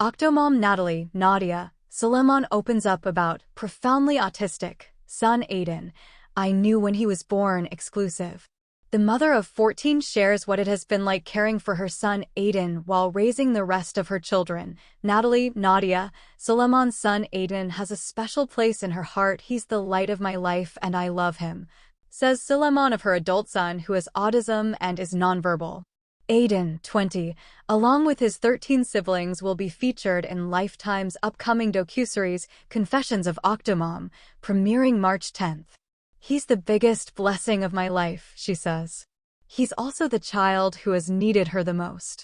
Octomom Natalie Nadya Suleman opens up about profoundly autistic son Aidan. I knew when he was born exclusive. The mother of 14 shares what it has been like caring for her son Aidan while raising the rest of her children. Natalie Nadya Suleman's son Aidan has a special place in her heart. He's the light of my life and I love him, says Suleman of her adult son who has autism and is nonverbal. Aidan, 20, along with his 13 siblings will be featured in Lifetime's upcoming docuseries Confessions of Octomom, premiering March 10th. He's the biggest blessing of my life, she says. He's also the child who has needed her the most.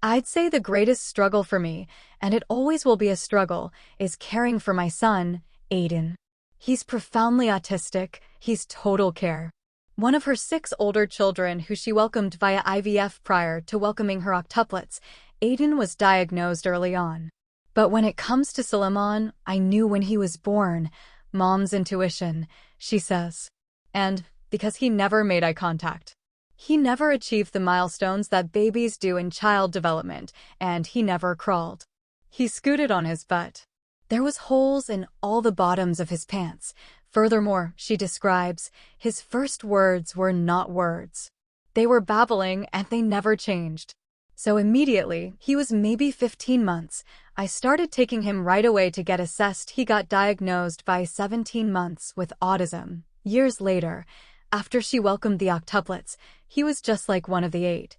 I'd say the greatest struggle for me, and it always will be a struggle, is caring for my son, Aidan. He's profoundly autistic, he's total care. One of her 6 older children who she welcomed via IVF prior to welcoming her octuplets, Aidan was diagnosed early on. But when it comes to Suleman, I knew when he was born. Mom's intuition, she says. And because he never made eye contact. He never achieved the milestones that babies do in child development, and he never crawled. He scooted on his butt. There was holes in all the bottoms of his pants. Furthermore, she describes, his first words were not words. They were babbling and they never changed. So immediately, he was maybe 15 months, I started taking him right away to get assessed. He got diagnosed by 17 months with autism. Years later, after she welcomed the octuplets, he was just like one of the 8.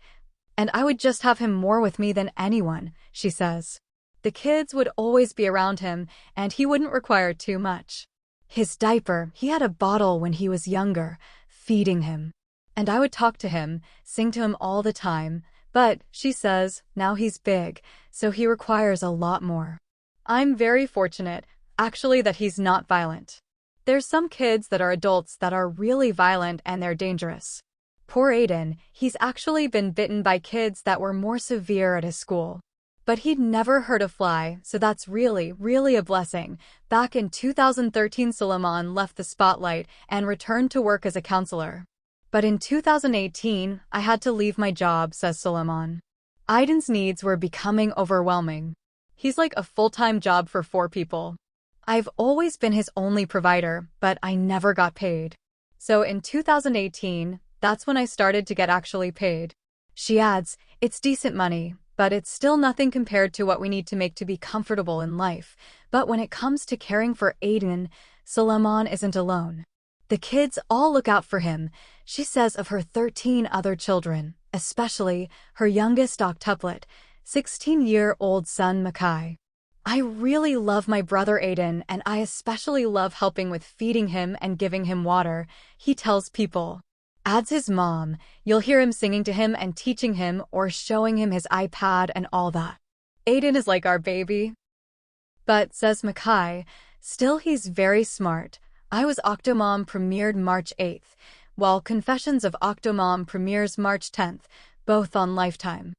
And I would just have him more with me than anyone, she says. The kids would always be around him, and he wouldn't require too much. His diaper, he had a bottle when he was younger, feeding him. And I would talk to him, sing to him all the time, but, she says, now he's big, so he requires a lot more. I'm very fortunate, actually, that he's not violent. There's some kids that are adults that are really violent and they're dangerous. Poor Aidan, he's actually been bitten by kids that were more severe at his school. But he'd never hurt a fly, so that's really, really a blessing. Back in 2013, Suleman left the spotlight and returned to work as a counselor. But in 2018, I had to leave my job, says Suleman. Aidan's needs were becoming overwhelming. He's like a full-time job for 4 people. I've always been his only provider, but I never got paid. So in 2018, that's when I started to get actually paid. She adds, it's decent money, but it's still nothing compared to what we need to make to be comfortable in life. But when it comes to caring for Aidan, Suleman isn't alone. The kids all look out for him, she says of her 13 other children, especially her youngest octuplet, 16-year-old son Makai. I really love my brother Aidan, and I especially love helping with feeding him and giving him water, he tells People. Adds his mom, you'll hear him singing to him and teaching him or showing him his iPad and all that. Aidan is like our baby. But, says Makai, still he's very smart. I Was Octomom premiered March 8th, while Confessions of Octomom premieres March 10th, both on Lifetime.